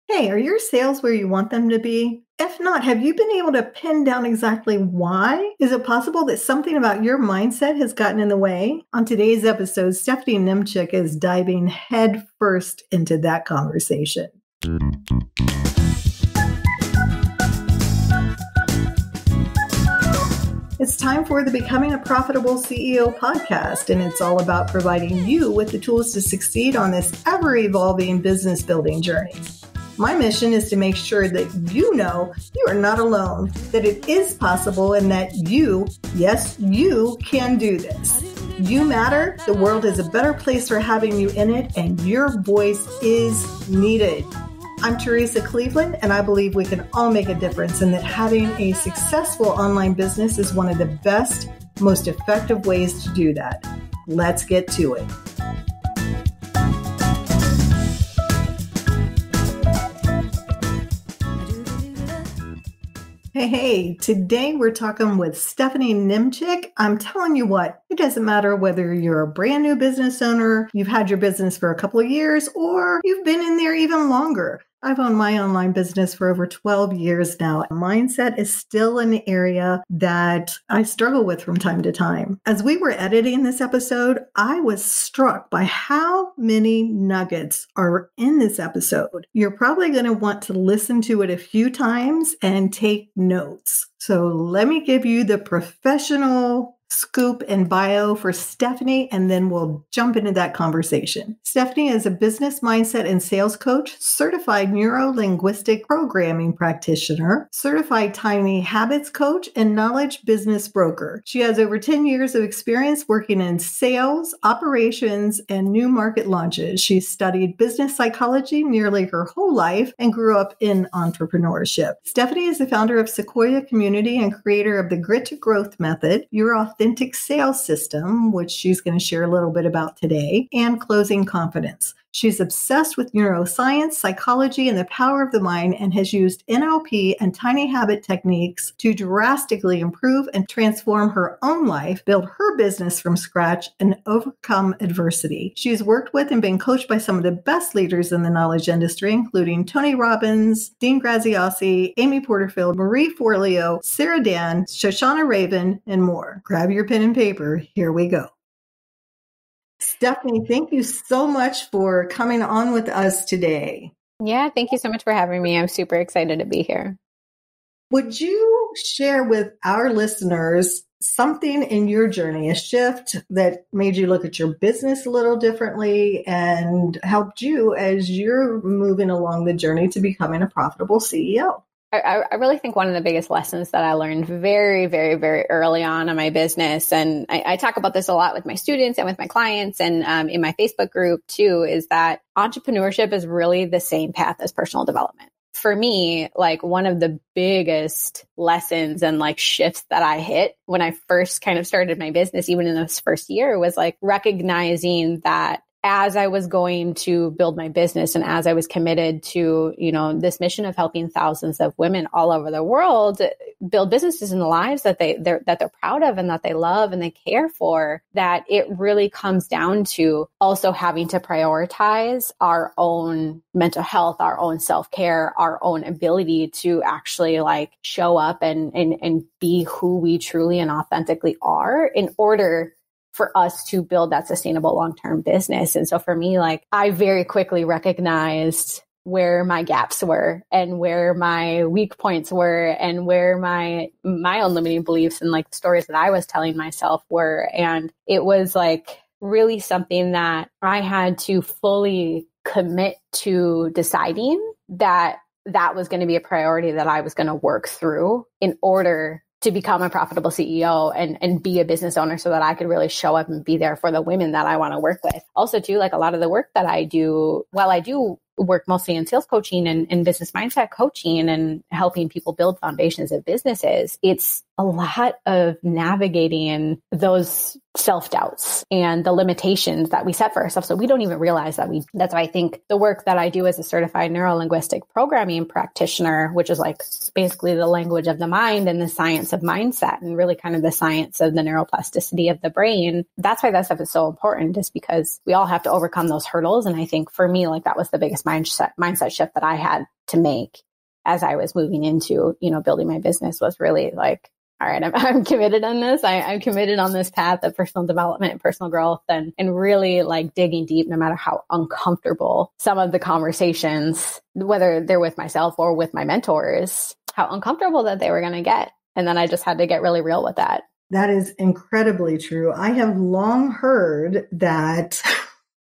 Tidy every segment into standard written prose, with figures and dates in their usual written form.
Hey, are your sales where you want them to be? If not, have you been able to pin down exactly why? Is it possible that something about your mindset has gotten in the way? On today's episode, Stephanie Nemchik is diving headfirst into that conversation. It's time for the Becoming a Profitable CEO podcast, and it's all about providing you with the tools to succeed on this ever-evolving business building journey. My mission is to make sure that you know you are not alone, that it is possible, and that you, yes, you can do this. You matter. The world is a better place for having you in it, and your voice is needed. I'm Teresa Cleveland, and I believe we can all make a difference, and that having a successful online business is one of the best, most effective ways to do that. Let's get to it. Hey, today we're talking with Stephanie Nemchik. I'm telling you what, it doesn't matter whether you're a brand new business owner, you've had your business for a couple of years, or you've been in there even longer. I've owned my online business for over 12 years now. Mindset is still an area that I struggle with from time to time. As we were editing this episode, I was struck by how many nuggets are in this episode. You're probably going to want to listen to it a few times and take notes. So let me give you the professional scoop and bio for Stephanie, and then we'll jump into that conversation. Stephanie is a business mindset and sales coach, certified neuro-linguistic programming practitioner, certified tiny habits coach, and knowledge business broker. She has over 10 years of experience working in sales, operations, and new market launches. She studied business psychology nearly her whole life and grew up in entrepreneurship. Stephanie is the founder of Sequoia Community and creator of the Grit to Growth Method, Your Authentic Sales System, which she's going to share a little bit about today, and Closing Confidence. She's obsessed with neuroscience, psychology, and the power of the mind, and has used NLP and tiny habit techniques to drastically improve and transform her own life, build her business from scratch, and overcome adversity. She's worked with and been coached by some of the best leaders in the knowledge industry, including Tony Robbins, Dean Graziosi, Amy Porterfield, Marie Forleo, Sarah Dan, Shoshana Raven, and more. Grab your pen and paper. Here we go. Stephanie, thank you so much for coming on with us today. Yeah, thank you so much for having me. I'm super excited to be here. Would you share with our listeners something in your journey, a shift that made you look at your business a little differently and helped you as you're moving along the journey to becoming a profitable CEO? I really think one of the biggest lessons that I learned very, very, very early on in my business, and I talk about this a lot with my students and with my clients and in my Facebook group too, is that entrepreneurship is really the same path as personal development. For me, like one of the biggest lessons and like shifts that I hit when I first kind of started my business, even in this first year, was like recognizing that as I was going to build my business and as I was committed to, this mission of helping thousands of women all over the world build businesses in the lives that they're proud of and that they love and they care for, that it really comes down to also having to prioritize our own mental health, our own self-care, our own ability to actually like show up and be who we truly and authentically are in order for us to build that sustainable long-term business. And so for me, like I very quickly recognized where my gaps were and where my weak points were and where my own limiting beliefs and like the stories that I was telling myself were. And it was like really something that I had to fully commit to deciding that was going to be a priority that I was going to work through in order to become a profitable CEO and be a business owner so that I could really show up and be there for the women that I want to work with. Also too, like a lot of the work that I do, while I do work mostly in sales coaching and business mindset coaching and helping people build foundations of businesses, it's a lot of navigating those self-doubts and the limitations that we set for ourselves. So we don't even realize that that's why I think the work that I do as a certified neuro-linguistic programming practitioner, which is like basically the language of the mind and the science of mindset and really kind of the science of the neuroplasticity of the brain. That's why that stuff is so important, is because we all have to overcome those hurdles. And I think for me, like that was the biggest mindset shift that I had to make as I was moving into, building my business, was really like, all right, I'm committed on this. I'm committed on this path of personal development and personal growth, and really like digging deep, no matter how uncomfortable some of the conversations, whether they're with myself or with my mentors, how uncomfortable that they were going to get. And then I just had to get really real with that. That is incredibly true. I have long heard that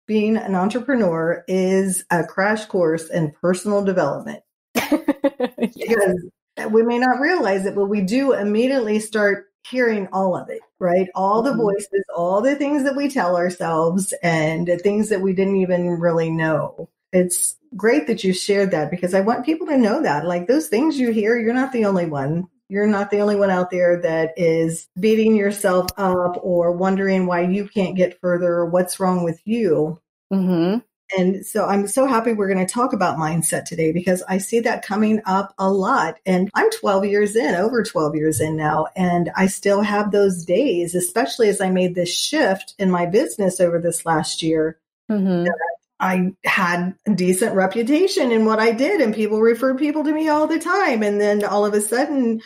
being an entrepreneur is a crash course in personal development. Because we may not realize it, but we do immediately start hearing all of it, right? All the voices, all the things that we tell ourselves, and the things that we didn't even really know. It's great that you shared that, because I want people to know that, like, those things you hear, you're not the only one. You're not the only one out there that is beating yourself up or wondering why you can't get further or what's wrong with you. Mm-hmm. And so I'm so happy we're going to talk about mindset today, because I see that coming up a lot. And I'm over 12 years in now, and I still have those days, especially as I made this shift in my business over this last year. Mm-hmm. I had a decent reputation in what I did, and people referred people to me all the time. And then not all of a sudden,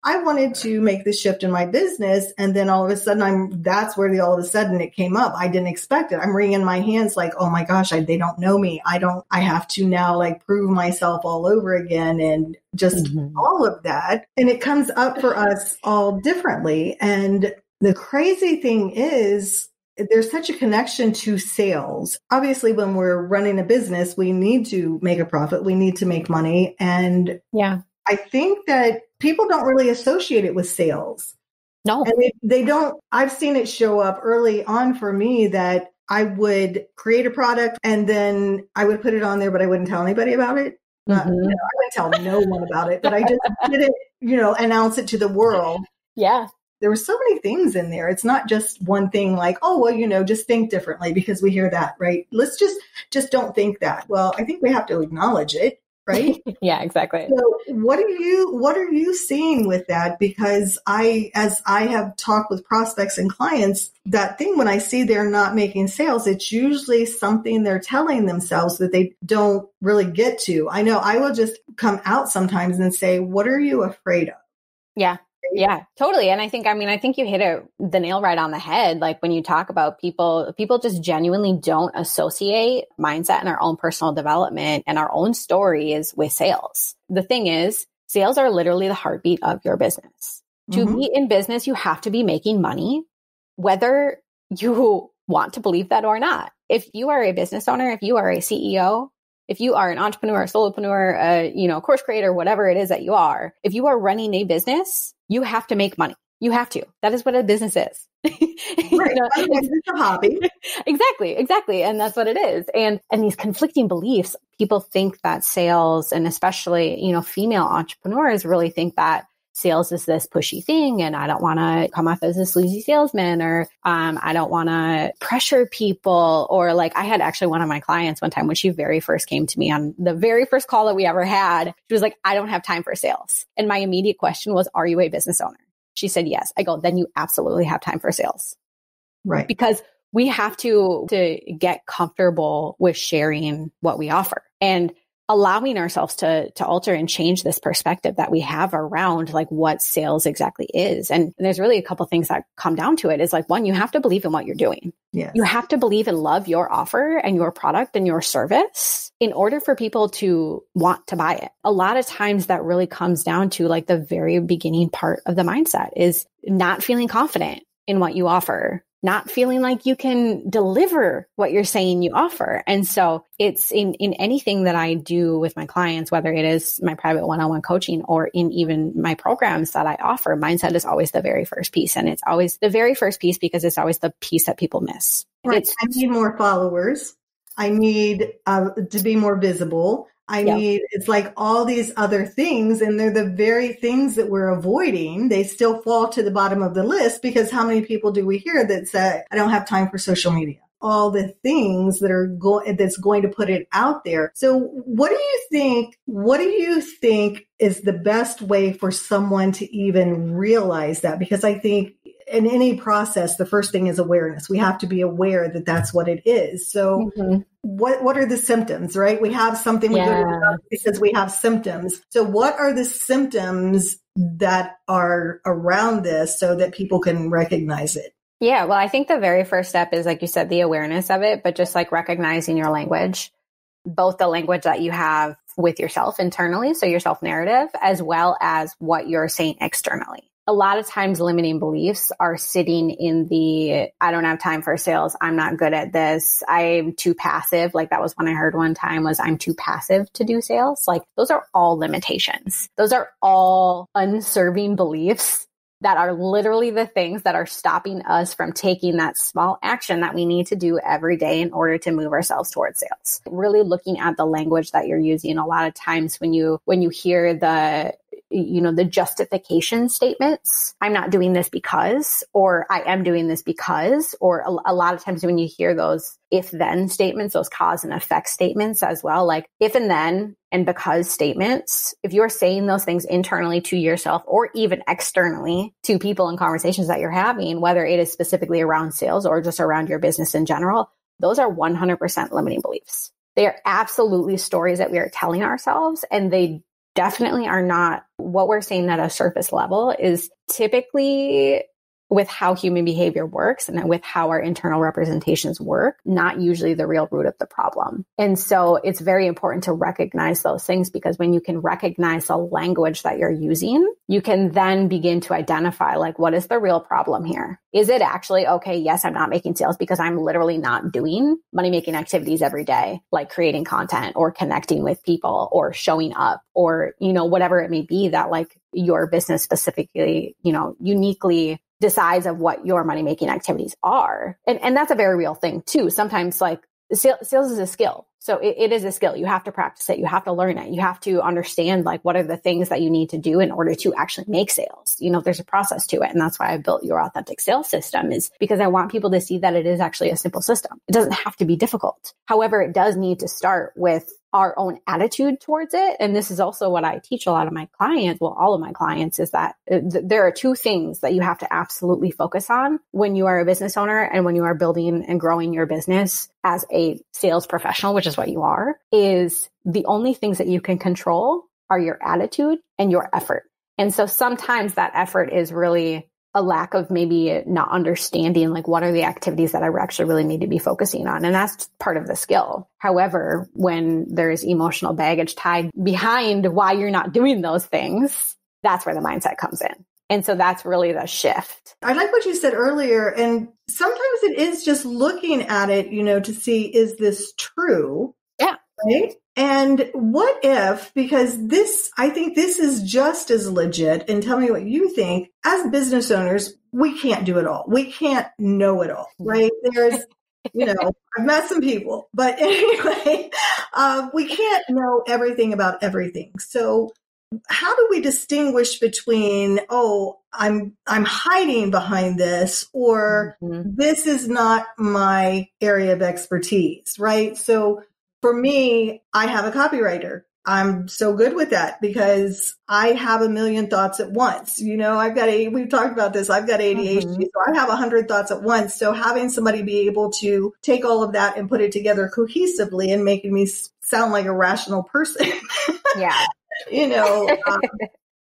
I wanted to make the shift in my business. And then all of a sudden that's where all of a sudden it came up. I didn't expect it. I'm wringing my hands like, oh my gosh, they don't know me. I have to now like prove myself all over again, and just all of that. And it comes up for us all differently. And the crazy thing is, there's such a connection to sales. Obviously, when we're running a business, we need to make a profit. We need to make money. And I think that people don't really associate it with sales. No. And they don't. I've seen it show up early on for me that I would create a product and then I would put it on there, but I wouldn't tell anybody about it. I wouldn't tell no one about it, but I just didn't, announce it to the world. Yeah. There were so many things in there. It's not just one thing like, oh, well, just think differently, because we hear that, right? Let's just don't think that. Well, I think we have to acknowledge it, right? Yeah, exactly. So what are you seeing with that? Because as I have talked with prospects and clients, that thing, when I see they're not making sales, it's usually something they're telling themselves that they don't really get to. I know I will just come out sometimes and say, what are you afraid of? Yeah. Yeah, totally. And I think you hit the nail right on the head. Like when you talk about people just genuinely don't associate mindset and our own personal development and our own stories with sales. The thing is, sales are literally the heartbeat of your business. To be in business, you have to be making money, whether you want to believe that or not. If you are a business owner, if you are a CEO, if you are an entrepreneur, a solopreneur, course creator, whatever it is that you are, if you are running a business, you have to make money. You have to. That is what a business is. Right. It's a hobby. Exactly. And that's what it is. And these conflicting beliefs, people think that sales, and especially, female entrepreneurs really think that sales is this pushy thing, and I don't want to come off as a sleazy salesman, or I don't want to pressure people. Or like I had actually one of my clients one time when she very first came to me on the very first call that we ever had, she was like, I don't have time for sales. And my immediate question was, are you a business owner? She said, yes. I go, then you absolutely have time for sales. Right. Because we have to get comfortable with sharing what we offer and allowing ourselves to alter and change this perspective that we have around like what sales exactly is. And there's really a couple things that come down to it is like, one, you have to believe in what you're doing. Yes. You have to believe and love your offer and your product and your service in order for people to want to buy it. A lot of times that really comes down to like the very beginning part of the mindset is not feeling confident in what you offer, not feeling like you can deliver what you're saying you offer. And so it's in anything that I do with my clients, whether it is my private one-on-one coaching or in even my programs that I offer, mindset is always the very first piece. And it's always the very first piece because it's always the piece that people miss. Right. I need more followers. I need to be more visible. It's like all these other things, and they're the very things that we're avoiding. They still fall to the bottom of the list because how many people do we hear that say, I don't have time for social media? All the things that are that's going to put it out there. So what do you think? What do you think is the best way for someone to even realize that? Because I think in any process, the first thing is awareness. We have to be aware that that's what it is. So what are the symptoms, right? We have something we go to because we have symptoms. So what are the symptoms that are around this so that people can recognize it? Yeah, well, I think the very first step is, like you said, the awareness of it, but just like recognizing your language, both the language that you have with yourself internally, so your self-narrative, as well as what you're saying externally. A lot of times limiting beliefs are sitting in the, I don't have time for sales. I'm not good at this. I'm too passive. Like that was one I heard one time was I'm too passive to do sales. Like those are all limitations. Those are all unserving beliefs that are literally the things that are stopping us from taking that small action that we need to do every day in order to move ourselves towards sales. Really looking at the language that you're using. A lot of times when you hear the justification statements, I'm not doing this because, or I am doing this because, or a lot of times when you hear those if then statements, those cause and effect statements as well, like if and then and because statements, if you're saying those things internally to yourself or even externally to people in conversations that you're having, whether it is specifically around sales or just around your business in general, those are 100% limiting beliefs. They are absolutely stories that we are telling ourselves, and they definitely are not what we're saying at a surface level is typically with how human behavior works and with how our internal representations work, not usually the real root of the problem. And so it's very important to recognize those things, because when you can recognize the language that you're using, you can then begin to identify like, what is the real problem here? Is it actually, okay, yes, I'm not making sales because I'm literally not doing money-making activities every day, like creating content or connecting with people or showing up or, whatever it may be that like your business specifically, uniquely decides of what your money-making activities are. And that's a very real thing too. Sometimes like sales is a skill. So it is a skill. You have to practice it. You have to learn it. You have to understand like what are the things that you need to do in order to actually make sales. There's a process to it. And that's why I built Your Authentic Sales System, is because I want people to see that it is actually a simple system. It doesn't have to be difficult. However, it does need to start with our own attitude towards it. And this is also what I teach a lot of my clients, well, all of my clients, is that there are two things that you have to absolutely focus on when you are a business owner and when you are building and growing your business as a sales professional, which is what you are, is the only things that you can control are your attitude and your effort. And so sometimes that effort is really a lack of maybe not understanding like what are the activities that I actually really need to be focusing on. And that's part of the skill. However, when there's emotional baggage tied behind why you're not doing those things, that's where the mindset comes in. And so that's really the shift. I like what you said earlier. And sometimes it is just looking at it, to see, is this true? Yeah. Right. And what if, because I think this is just as legit, and tell me what you think, as business owners, we can't do it all. We can't know it all, right? There's, I've met some people, but anyway, we can't know everything about everything. So how do we distinguish between, I'm hiding behind this, or this is not my area of expertise, right? So for me, I have a copywriter. I'm so good with that because I have a million thoughts at once. We've talked about this. I've got ADHD, so I have 100 thoughts at once. So having somebody be able to take all of that and put it together cohesively and making me sound like a rational person. Yeah.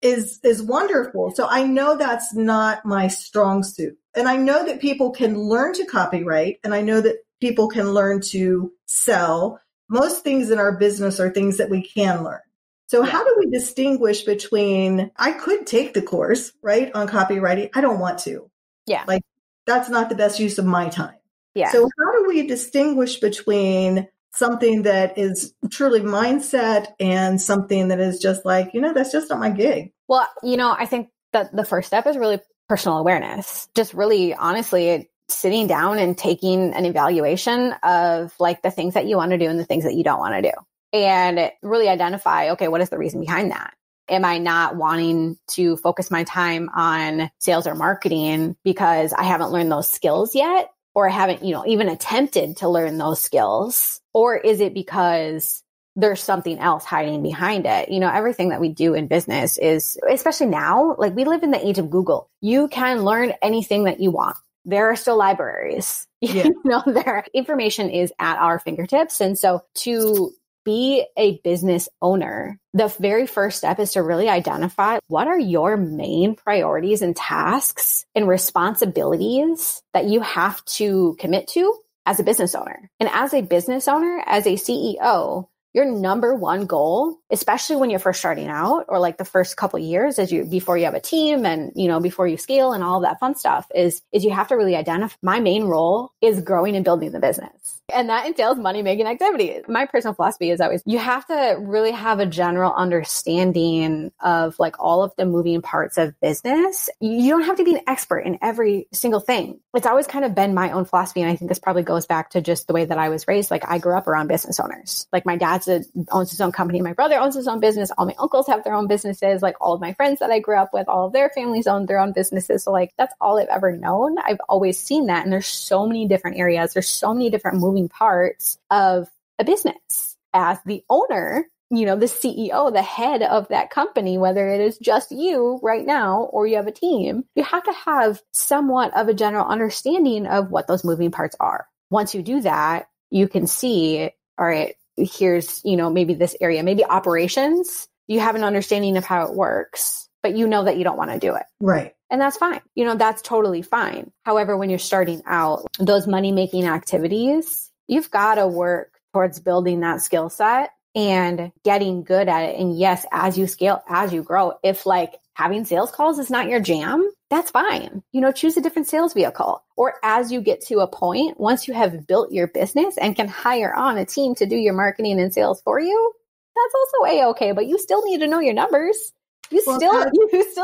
Is wonderful. So I know that's not my strong suit. And I know that people can learn to copyright, and I know that people can learn to sell. Most things in our business are things that we can learn. So how do we distinguish between, I could take the course, right, on copywriting. I don't want to. Yeah. Like that's not the best use of my time. Yeah. So how do we distinguish between something that is truly mindset and something that is just like, that's just not my gig? Well, I think that the first step is really personal awareness. Just really honestly sitting down and taking an evaluation of like the things that you want to do and the things that you don't want to do, and really identify, okay, what is the reason behind that? Am I not wanting to focus my time on sales or marketing because I haven't learned those skills yet? Or I haven't, even attempted to learn those skills? Or is it because there's something else hiding behind it? Everything that we do in business is, especially now, like we live in the age of Google. You can learn anything that you want. There are still libraries. Yeah. Their information is at our fingertips. And so to be a business owner, the very first step is to really identify what are your main priorities and tasks and responsibilities that you have to commit to as a business owner. And as a business owner, as a CEO, your number one goal, especially when you're first starting out or like the first couple of years before you have a team and, before you scale and all of that fun stuff is you have to really identify my main role is growing and building the business. And that entails money-making activities. My personal philosophy is always, you have to really have a general understanding of like all of the moving parts of business. You don't have to be an expert in every single thing. It's always kind of been my own philosophy. And I think this probably goes back to just the way that I was raised. Like I grew up around business owners. Like my dad owns his own company. My brother owns his own business. All my uncles have their own businesses. Like all of my friends that I grew up with, all of their families own their own businesses. So like that's all I've ever known. I've always seen that. And there's so many different areas. There's so many different moving parts of a business. As the owner, the CEO, the head of that company, whether it is just you right now or you have a team, you have to have somewhat of a general understanding of what those moving parts are. Once you do that, you can see, all right, here's, maybe this area, maybe operations, you have an understanding of how it works, but you know that you don't want to do it. Right. And that's fine. That's totally fine. However, when you're starting out, those money-making activities, you've got to work towards building that skill set and getting good at it. And yes, as you scale, as you grow, if like having sales calls is not your jam, that's fine. Choose a different sales vehicle. Or as you get to a point, once you have built your business and can hire on a team to do your marketing and sales for you, that's also A-okay, but you still need to know your numbers. You still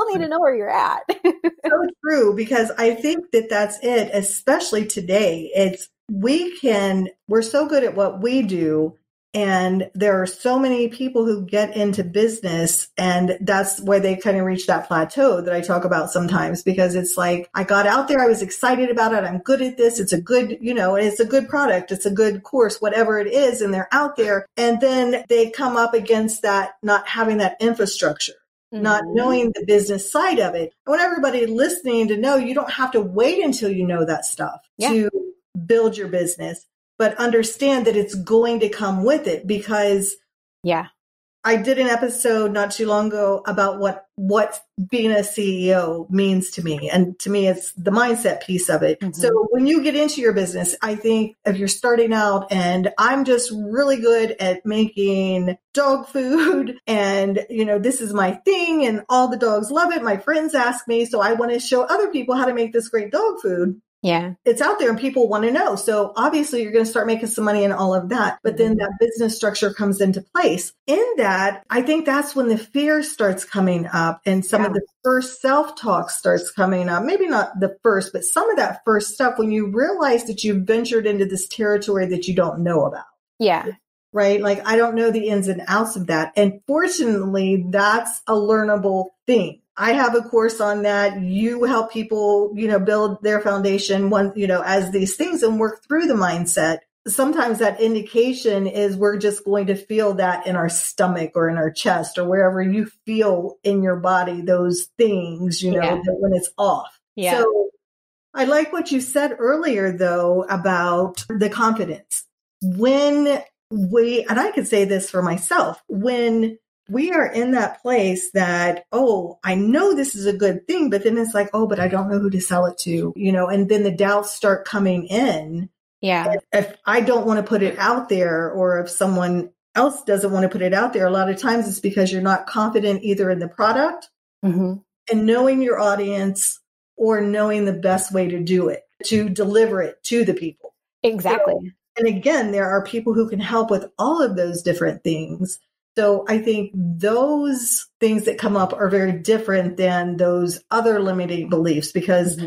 need to know where you're at. So true, because I think that that's it, especially today. We're so good at what we do. And there are so many people who get into business, and that's where they kind of reach that plateau that I talk about sometimes, because it's like, I got out there, I was excited about it, I'm good at this, it's a good, it's a good product, it's a good course, whatever it is, and they're out there, and then they come up against that, not having that infrastructure. Mm-hmm. Not knowing the business side of it. I want everybody listening to know you don't have to wait until you know that stuff to build your business, but understand that it's going to come with it, because I did an episode not too long ago about what being a CEO means to me. And to me, it's the mindset piece of it. Mm-hmm. So when you get into your business, I think if you're starting out and I'm just really good at making dog food and, this is my thing and all the dogs love it. My friends ask me, so I want to show other people how to make this great dog food. Yeah. It's out there and people want to know. So obviously you're going to start making some money and all of that. But then that business structure comes into place. In that, I think that's when the fear starts coming up and some of the first self-talk starts coming up. Maybe not the first, but some of that first stuff when you realize that you've ventured into this territory that you don't know about. Yeah. Right? Like, I don't know the ins and outs of that. And fortunately, that's a learnable thing. I have a course on that. You help people, build their foundation as these things and work through the mindset. Sometimes that indication is we're just going to feel that in our stomach or in our chest or wherever you feel in your body, those things, that when it's off. Yeah. So I like what you said earlier, though, about the confidence. And I could say this for myself, when we are in that place that, I know this is a good thing, but then it's like, but I don't know who to sell it to, and then the doubts start coming in. Yeah. If I don't want to put it out there, or if someone else doesn't want to put it out there, a lot of times it's because you're not confident either in the product and knowing your audience or knowing the best way to do it, to deliver it to the people. Exactly. So, and again, there are people who can help with all of those different things. So I think those things that come up are very different than those other limiting beliefs, because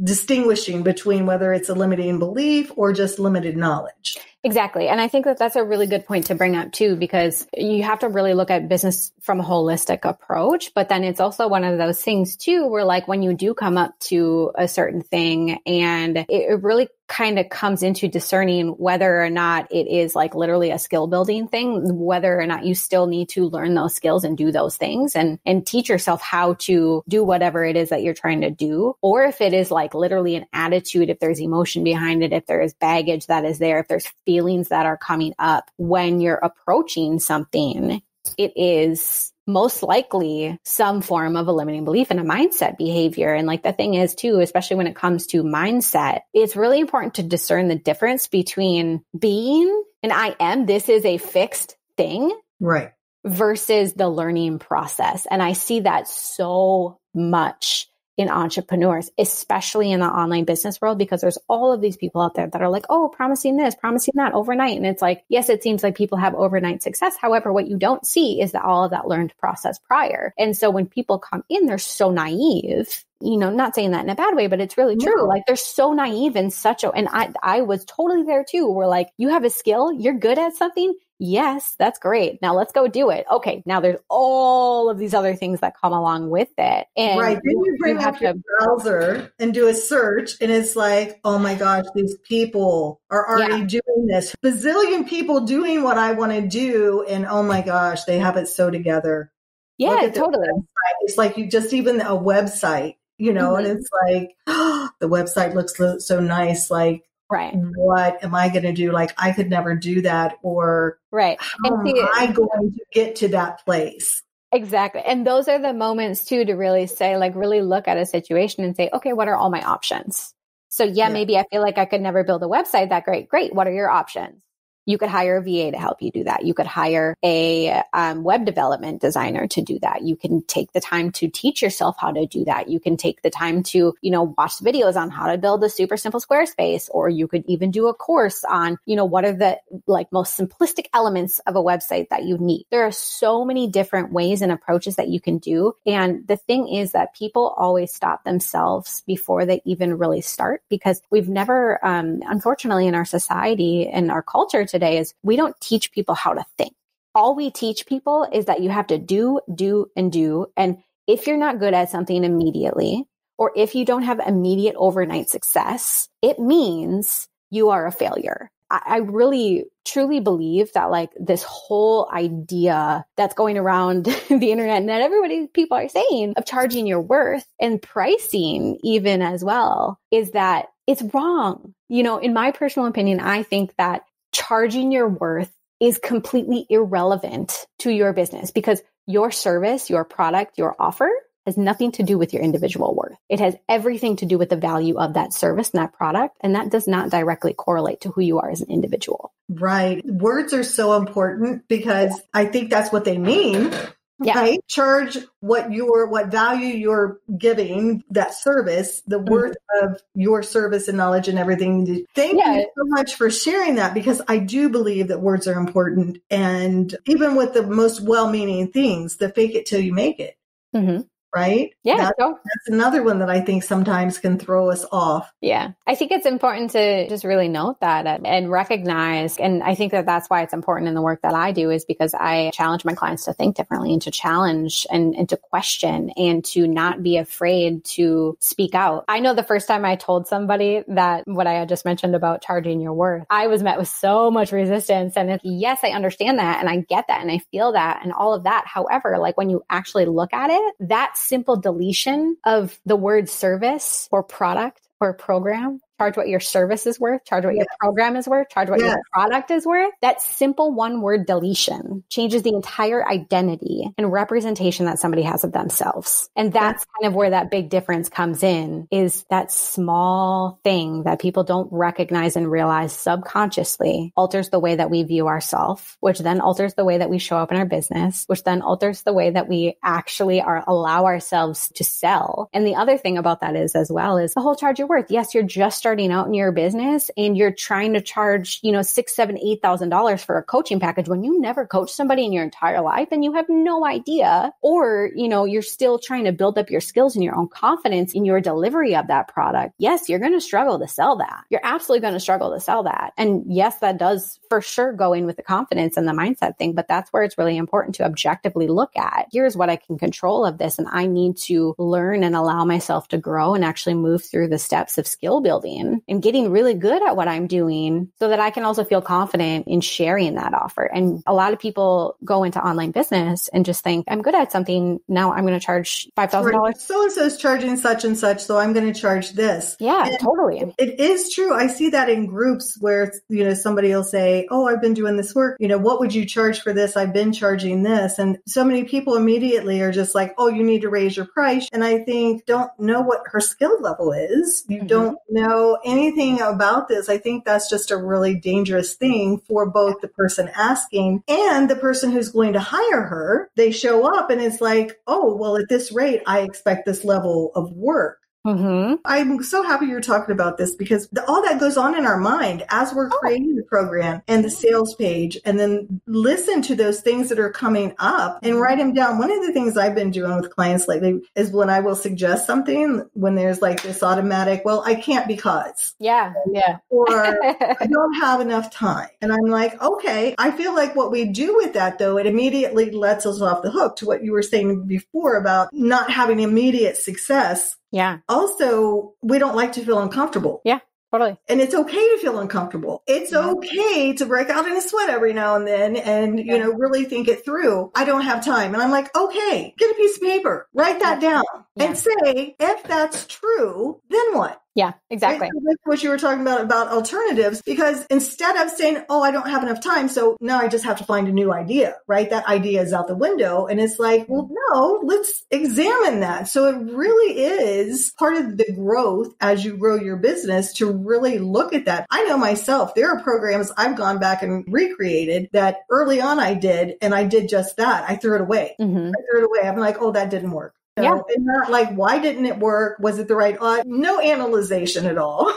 distinguishing between whether it's a limiting belief or just limited knowledge. Exactly. And I think that that's a really good point to bring up too, because you have to really look at business from a holistic approach. But then it's also one of those things too, where like when you do come up to a certain thing and it really kind of comes into discerning whether or not it is like literally a skill building thing, whether or not you still need to learn those skills and do those things and teach yourself how to do whatever it is that you're trying to do. Or if it is like literally an attitude, if there's emotion behind it, if there is baggage that is there, if there's feelings that are coming up when you're approaching something, it is most likely some form of a limiting belief and a mindset behavior. And like the thing is too, especially when it comes to mindset, it's really important to discern the difference between being an I am, this is a fixed thing, right, versus the learning process. And I see that so much in entrepreneurs, especially in the online business world, because there's all of these people out there that are like, oh, promising this, promising that overnight. And it's like, yes, it seems like people have overnight success. However, what you don't see is that all of that learned process prior. And so when people come in, they're so naive, you know, not saying that in a bad way, but it's really true. No. Like they're so naive and and I was totally there too. We're like, you have a skill, you're good at something. Yes, that's great. Now let's go do it. Okay. Now there's all of these other things that come along with it. And right. Then you bring up your browser and do a search and it's like, oh my gosh, these people are already doing this. Bazillion people doing what I want to do. And oh my gosh, they have it so together. Yeah, totally. It's like you just even a website, you know, and it's like, oh, the website looks so nice. Like, right. What am I going to do? Like, I could never do that. Or right. How am I going to get to that place? Exactly. And those are the moments too, to really say, like, really look at a situation and say, okay, what are all my options? So maybe I feel like I could never build a website that great. Great. What are your options? You could hire a VA to help you do that. You could hire a web development designer to do that. You can take the time to teach yourself how to do that. You can take the time to, you know, watch videos on how to build a super simple Squarespace, or you could even do a course on, you know, what are the like most simplistic elements of a website that you need. There are so many different ways and approaches that you can do. And the thing is that people always stop themselves before they even really start, because we've never, unfortunately in our society and our culture today is we don't teach people how to think. All we teach people is that you have to do. And if you're not good at something immediately, or if you don't have immediate overnight success, it means you are a failure. I really truly believe that like this whole idea that's going around the internet and that people are saying of charging your worth and pricing even as well is that it's wrong. You know, in my personal opinion, I think that charging your worth is completely irrelevant to your business, because your service, your product, your offer has nothing to do with your individual worth. It has everything to do with the value of that service and that product. And that does not directly correlate to who you are as an individual. Right. Words are so important because I think that's what they mean. Yeah. Right? Charge what value you're giving that service, the worth of your service and knowledge and everything. Thank you so much for sharing that, because I do believe that words are important. And even with the most well-meaning things, the fake it till you make it. Mm-hmm. Right? Yeah. That's another one that I think sometimes can throw us off. Yeah. I think it's important to just really note that and recognize. And I think that that's why it's important in the work that I do, is because I challenge my clients to think differently and to challenge and to question and to not be afraid to speak out. I know the first time I told somebody that what I had just mentioned about charging your worth, I was met with so much resistance. And yes, I understand that. And I get that. And I feel that and all of that. However, like when you actually look at it, that simple deletion of the word service or product or program, charge what your service is worth, charge what your program is worth, charge what your product is worth. That simple one word deletion changes the entire identity and representation that somebody has of themselves. And that's kind of where that big difference comes in, is that small thing that people don't recognize and realize subconsciously alters the way that we view ourselves, which then alters the way that we show up in our business, which then alters the way that we actually allow ourselves to sell. And the other thing about that is as well is the whole charge your worth. Yes, you're just starting out in your business and you're trying to charge, $6,000, $7,000, $8,000 for a coaching package when you never coached somebody in your entire life and you have no idea, or, you're still trying to build up your skills and your own confidence in your delivery of that product. Yes, you're going to struggle to sell that. You're absolutely going to struggle to sell that. And yes, that does for sure go in with the confidence and the mindset thing, but that's where it's really important to objectively look at. Here's what I can control of this. And I need to learn and allow myself to grow and actually move through the steps of skill building and getting really good at what I'm doing so that I can also feel confident in sharing that offer. And a lot of people go into online business and just think, I'm good at something. Now I'm going to charge $5,000. So-and-so is charging such and such, so I'm going to charge this. Yeah, and totally. It is true. I see that in groups where, somebody will say, oh, I've been doing this work. What would you charge for this? I've been charging this. And so many people immediately are just like, oh, you need to raise your price. And I think, don't know what her skill level is. You don't know anything about this. I think that's just a really dangerous thing for both the person asking and the person who's going to hire her. They show up and it's like, oh, well, at this rate, I expect this level of work. I'm so happy you're talking about this because all that goes on in our mind as we're creating the program and the sales page, and then listen to those things that are coming up and write them down. One of the things I've been doing with clients lately is when I will suggest something, when there's like this automatic, well, I can't because. Yeah. Or I don't have enough time. And I'm like, okay, I feel like what we do with that, though, it immediately lets us off the hook to what you were saying before about not having immediate success. Yeah. Also, we don't like to feel uncomfortable. Yeah, totally. And it's okay to feel uncomfortable. It's okay to break out in a sweat every now and then and, really think it through. I don't have time. And I'm like, okay, get a piece of paper, write that down and say, if that's true, then what? Yeah, exactly. Right? So that's what you were talking about alternatives, because instead of saying, oh, I don't have enough time, so now I just have to find a new idea, right? That idea is out the window. And it's like, well, no, let's examine that. So it really is part of the growth as you grow your business to really look at that. I know myself, there are programs I've gone back and recreated that early on I did, and I did just that. I threw it away. I threw it away. I'm like, oh, that didn't work. Yeah. And not like, why didn't it work? Was it the right? No analyzation at all.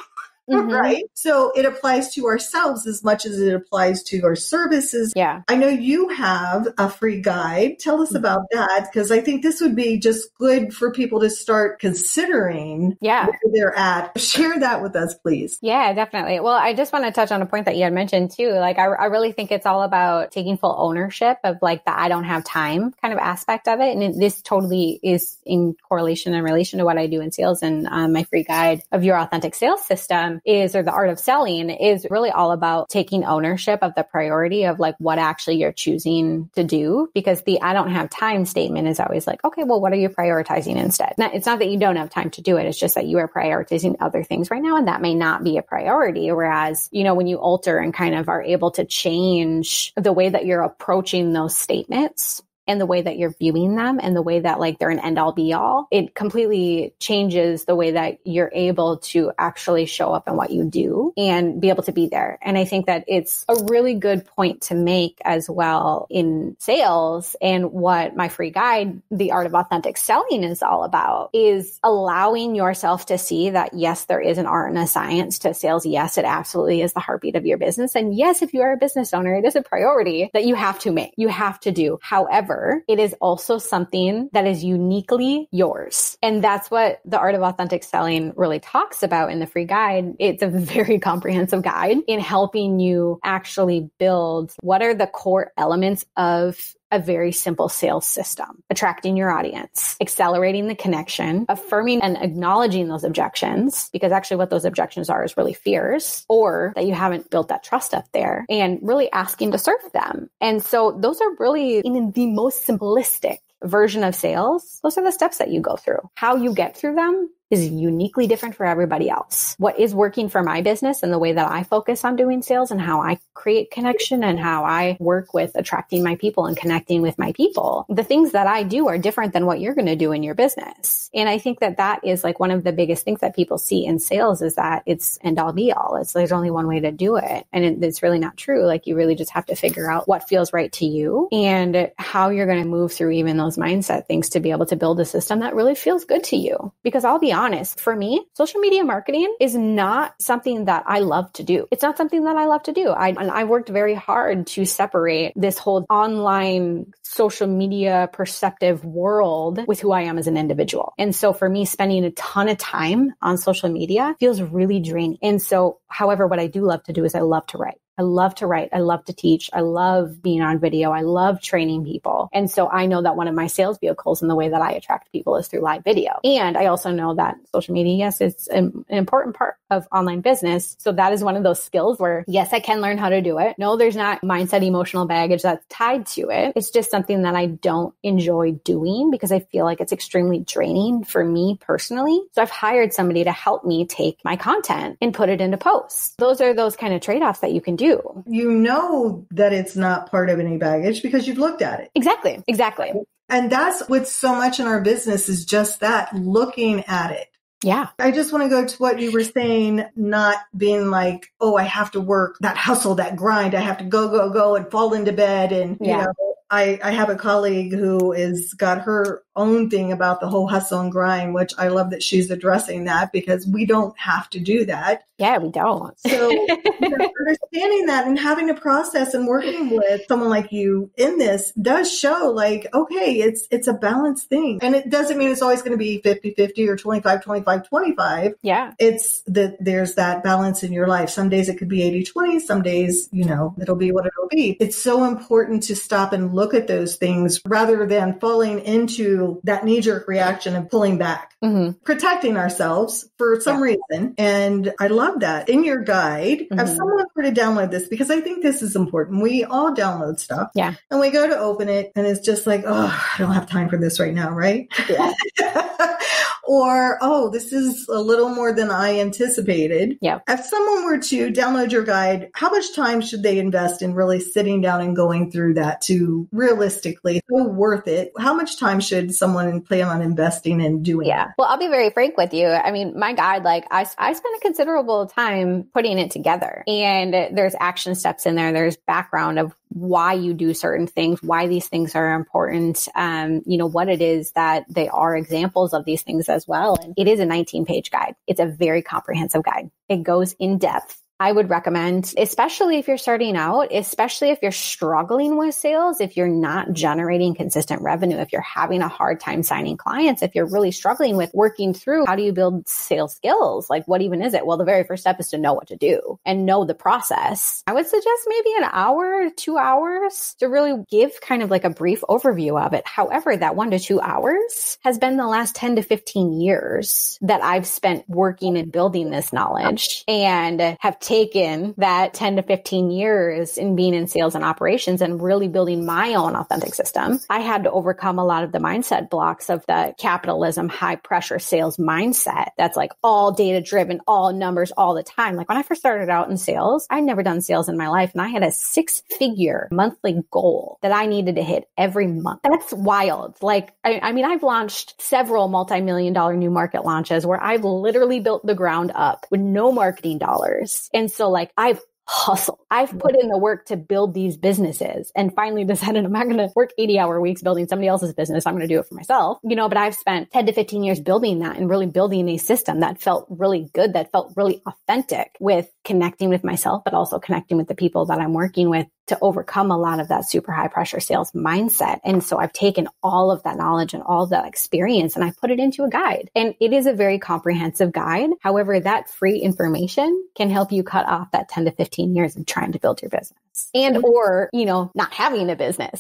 Right. So it applies to ourselves as much as it applies to our services. Yeah. I know you have a free guide. Tell us about that, because I think this would be just good for people to start considering where they're at. Share that with us, please. Yeah, definitely. Well, I just want to touch on a point that you had mentioned too. Like, I really think it's all about taking full ownership of like the I don't have time kind of aspect of it. And this totally is in correlation and relation to what I do in sales. And my free guide of Your Authentic Sales System or the art of selling is really all about taking ownership of the priority of like what actually you're choosing to do. Because the I don't have time statement is always like, okay, well, what are you prioritizing instead? Now, it's not that you don't have time to do it. It's just that you are prioritizing other things right now. And that may not be a priority. Whereas, when you alter and kind of are able to change the way that you're approaching those statements and the way that you're viewing them and the way that like they're an end all be all, it completely changes the way that you're able to actually show up in what you do and be able to be there. And I think that it's a really good point to make as well in sales. And what my free guide, The Art of Authentic Selling, is all about is allowing yourself to see that, yes, there is an art and a science to sales. Yes, it absolutely is the heartbeat of your business. And yes, if you are a business owner, it is a priority that you have to make, you have to do. However, it is also something that is uniquely yours. And that's what the Art of Authentic Selling really talks about in the free guide. It's a very comprehensive guide in helping you actually build what are the core elements of a very simple sales system: attracting your audience, accelerating the connection, affirming and acknowledging those objections, because actually what those objections are is really fears, or that you haven't built that trust up there, and really asking to serve them. And so those are really in the most simplistic version of sales. Those are the steps that you go through. How you get through them is uniquely different for everybody else. What is working for my business and the way that I focus on doing sales and how I create connection and how I work with attracting my people and connecting with my people, the things that I do are different than what you're going to do in your business. And I think that that is like one of the biggest things that people see in sales is that it's end all be all. There's only one way to do it. And it's really not true. Like, you really just have to figure out what feels right to you and how you're going to move through even those mindset things to be able to build a system that really feels good to you. Because I'll be honest, honest, for me, social media marketing is not something that I love to do. It's not something that I love to do. I worked very hard to separate this whole online social media perceptive world with who I am as an individual. And so for me, spending a ton of time on social media feels really draining. And so, however, what I do love to do is I love to write. I love to write. I love to teach. I love being on video. I love training people. And so I know that one of my sales vehicles in the way that I attract people is through live video. And I also know that social media, yes, it's an important part of online business. So that is one of those skills where, yes, I can learn how to do it. No, there's not mindset, emotional baggage that's tied to it. It's just something that I don't enjoy doing because I feel like it's extremely draining for me personally. So I've hired somebody to help me take my content and put it into posts. Those are those kind of trade-offs that you can do. You know that it's not part of any baggage because you've looked at it. Exactly. And that's what's so much in our business is just that, looking at it. Yeah. I just want to go to what you were saying, not being like, oh, I have to work, that hustle, that grind. I have to go and fall into bed. And, you know, I have a colleague who is got her own thing about the whole hustle and grind, which I love that she's addressing that because we don't have to do that. Yeah, we don't. So understanding that and having a process and working with someone like you in this does show like, okay, it's a balanced thing. And it doesn't mean it's always going to be 50-50 or 25-25-25. Yeah. It's that there's that balance in your life. Some days it could be 80-20. Some days, you know, it'll be what it'll be. It's so important to stop and look at those things rather than falling into that knee-jerk reaction of pulling back, protecting ourselves for some reason. And I love that. In your guide, if someone were to download this, because I think this is important, we all download stuff. Yeah. And we go to open it and it's just like, oh, I don't have time for this right now, right? Yeah. Or, oh, this is a little more than I anticipated. Yeah. If someone were to download your guide, how much time should they invest in really sitting down and going through that to realistically, so worth it? How much time should someone plan on investing in doing that? Well, I'll be very frank with you. I mean, my guide, like I spent a considerable time putting it together, and there's action steps in there. There's background of why you do certain things, why these things are important, you know, what it is that they are examples of these things as well. And it is a 19-page guide. It's a very comprehensive guide. It goes in depth. I would recommend, especially if you're starting out, especially if you're struggling with sales, if you're not generating consistent revenue, if you're having a hard time signing clients, if you're really struggling with working through how do you build sales skills? Like what even is it? Well, the very first step is to know what to do and know the process. I would suggest maybe an hour, 2 hours to really give kind of like a brief overview of it. However, that 1 to 2 hours has been the last 10 to 15 years that I've spent working and building this knowledge and have taken that 10 to 15 years in being in sales and operations and really building my own authentic system. I had to overcome a lot of the mindset blocks of the capitalism, high pressure sales mindset. That's like all data driven, all numbers all the time. Like when I first started out in sales, I'd never done sales in my life. And I had a 6-figure monthly goal that I needed to hit every month. That's wild. Like, I mean, I've launched several multi-million-dollar new market launches where I've literally built the ground up with no marketing dollars. And so like I've hustled. I've put in the work to build these businesses and finally decided I'm not going to work 80-hour weeks building somebody else's business. I'm going to do it for myself, you know, but I've spent 10 to 15 years building that and really building a system that felt really good, that felt really authentic with connecting with myself, but also connecting with the people that I'm working with to overcome a lot of that super high pressure sales mindset. And so I've taken all of that knowledge and all of that experience and I put it into a guide. And it is a very comprehensive guide. However, that free information can help you cut off that 10 to 15 years of trying to build your business and or, you know, not having a business.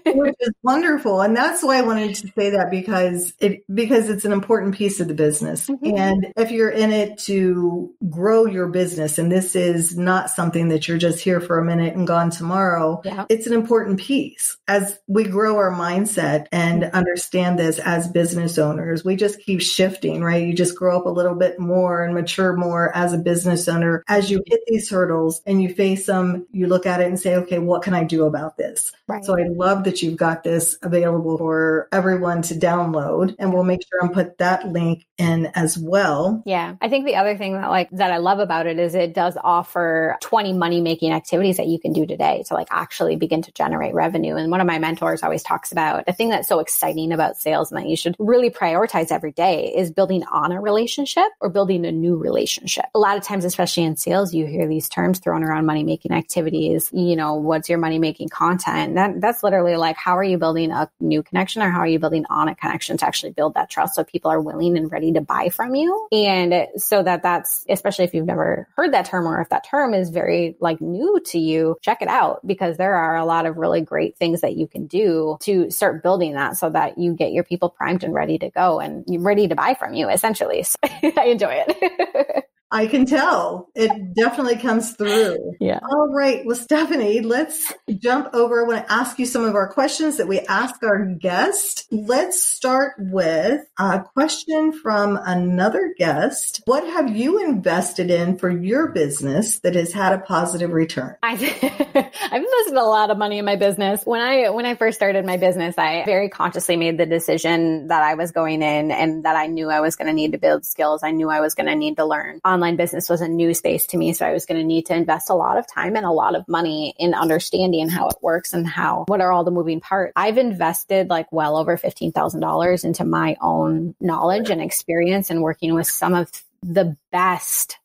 Which is wonderful. And that's why I wanted to say that because it's an important piece of the business. And if you're in it to grow your business, and this is not something that you're just here for a minute and gone tomorrow, it's an important piece. As we grow our mindset and understand this as business owners, we just keep shifting, right? You just grow up a little bit more and mature more as a business owner. As you hit these hurdles and you face them, you look look at it and say, okay, what can I do about this? Right. So I love that you've got this available for everyone to download, and we'll make sure and put that link in as well. Yeah. I think the other thing that I love about it is it does offer 20 money making activities that you can do today to like actually begin to generate revenue. And one of my mentors always talks about the thing that's so exciting about sales and that you should really prioritize every day is building on a relationship or building a new relationship. A lot of times, especially in sales, you hear these terms thrown around money making activities. You know, what's your money making content? That's literally like, how are you building a new connection or how are you building on a connection to actually build that trust so people are willing and ready to buy from you? And so that's, especially if you've never heard that term or if that term is very like new to you, check it out because there are a lot of really great things that you can do to start building that so that you get your people primed and ready to go and you're ready to buy from you essentially. So I enjoy it. I can tell. It definitely comes through. Yeah. All right. Well, Stephanie, let's jump over. I want to ask you some of our questions that we ask our guest. Let's start with a question from another guest. What have you invested in for your business that has had a positive return? I've invested a lot of money in my business. When I first started my business, I very consciously made the decision that I was going in and that I knew I was going to need to build skills. I knew I was going to need to learn. Online business was a new space to me. So I was going to need to invest a lot of time and a lot of money in understanding how it works and what are all the moving parts. I've invested like well over $15,000 into my own knowledge and experience and working with some of the best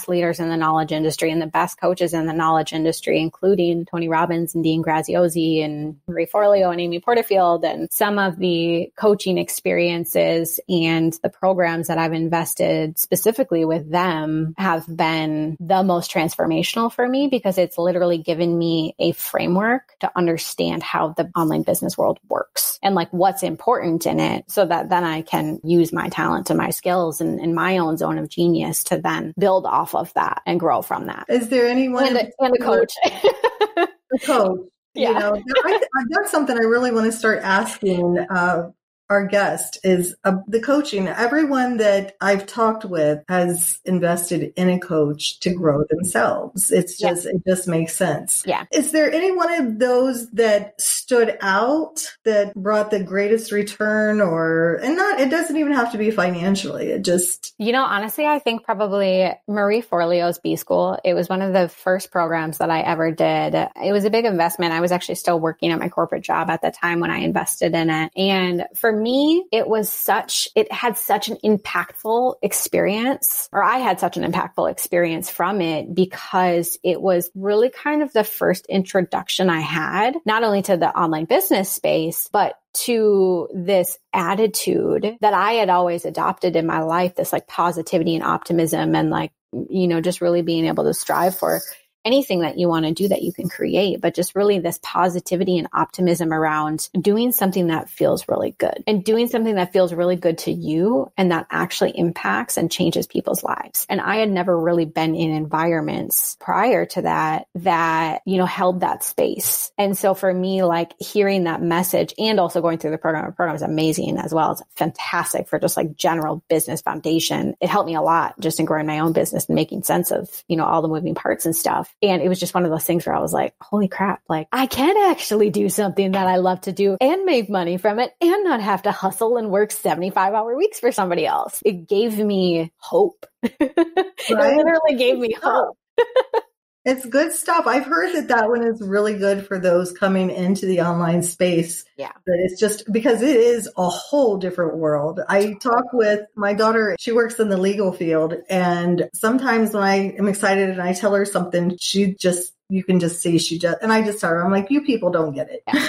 leaders in the knowledge industry and the best coaches in the knowledge industry, including Tony Robbins and Dean Graziosi and Marie Forleo and Amy Porterfield. And some of the coaching experiences and the programs that I've invested specifically with them have been the most transformational for me because it's literally given me a framework to understand how the online business world works and like what's important in it so that then I can use my talent and my skills and my own zone of genius to then build off of that and grow from that. Is there anyone and a coach? A coach. Yeah. You know, that's something I really want to start asking our guest is the coaching. Everyone that I've talked with has invested in a coach to grow themselves. It's just, It just makes sense. Yeah. Is there any one of those that stood out that brought the greatest return it doesn't even have to be financially. It just, honestly, I think probably Marie Forleo's B School. It was one of the first programs that I ever did. It was a big investment. I was actually still working at my corporate job at the time when I invested in it. And for me, it had such an impactful experience, or I had such an impactful experience from it because it was really kind of the first introduction I had, not only to the online business space, but to this attitude that I had always adopted in my life, this like positivity and optimism and like, just really being able to strive for anything that you want to do that you can create, but just really this positivity and optimism around doing something that feels really good and doing something that feels really good to you and that actually impacts and changes people's lives. And I had never really been in environments prior to that, held that space. And so for me, like hearing that message and also going through the program is amazing as well. It's fantastic for just like general business foundation. It helped me a lot just in growing my own business and making sense of, all the moving parts and stuff. And it was just one of those things where I was like, holy crap, like I can actually do something that I love to do and make money from it and not have to hustle and work 75-hour weeks for somebody else. It gave me hope. Right? It literally gave me hope. It's good stuff. I've heard that one is really good for those coming into the online space. Yeah. But it's just because it is a whole different world. I talk with my daughter. She works in the legal field. And sometimes when I am excited and I tell her something, you can just see and I just tell her, I'm like, you people don't get it. Yeah.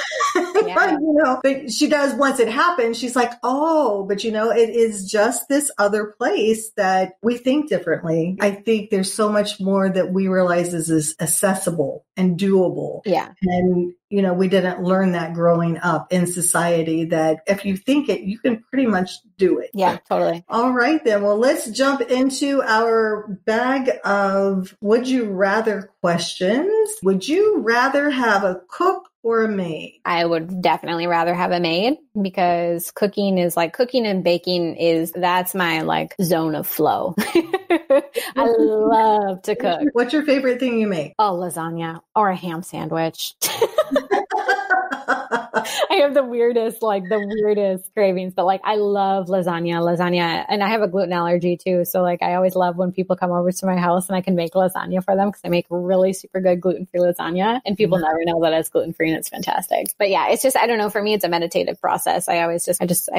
Yeah. But she does once it happens, she's like, oh, but it is just this other place that we think differently. I think there's so much more that we realize is accessible and doable. Yeah. And, we didn't learn that growing up in society that if you think it, you can pretty much do it. Yeah, totally. All right, then. Well, let's jump into our bag of would you rather questions. Would you rather have a cook or a maid? I would definitely rather have a maid because cooking and baking that's my like zone of flow. I love to cook. What's your favorite thing you make? Oh, lasagna or a ham sandwich. I have the weirdest cravings, but like I love lasagna, and I have a gluten allergy too. So like I always love when people come over to my house and I can make lasagna for them because I make really super good gluten-free lasagna, and people never know that it's gluten-free, and it's fantastic. But yeah, it's just, I don't know, for me, it's a meditative process. I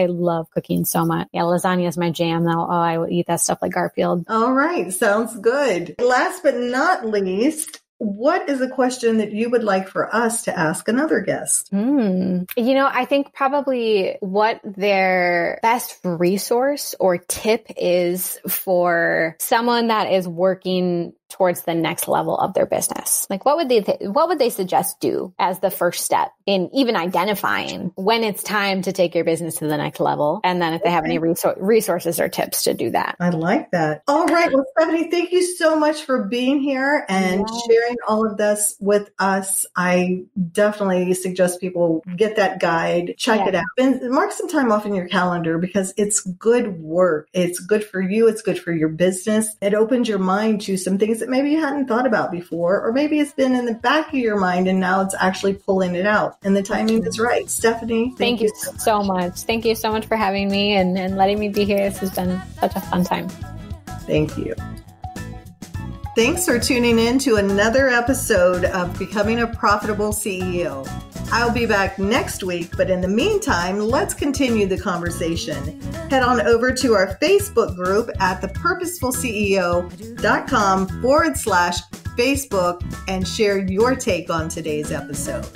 love cooking so much. Yeah, lasagna is my jam though. Oh, I will eat that stuff like Garfield. All right. Sounds good. Last but not least, what is a question that you would like for us to ask another guest? I think probably what their best resource or tip is for someone that is working towards the next level of their business. Like what would they suggest do as the first step in even identifying when it's time to take your business to the next level? And then if they have any resources or tips to do that. I like that. All right. Well, Stephanie, thank you so much for being here and sharing all of this with us. I definitely suggest people get that guide, check it out, and mark some time off in your calendar because it's good work. It's good for you. It's good for your business. It opens your mind to some things that maybe you hadn't thought about before, or maybe it's been in the back of your mind and now it's actually pulling it out and the timing is right. Stephanie, thank you so much. Thank you so much for having me and letting me be here. This has been such a fun time. Thank you. Thanks for tuning in to another episode of Becoming a Profitable CEO. I'll be back next week, but in the meantime, let's continue the conversation. Head on over to our Facebook group at thepurposefulceo.com/Facebook and share your take on today's episode.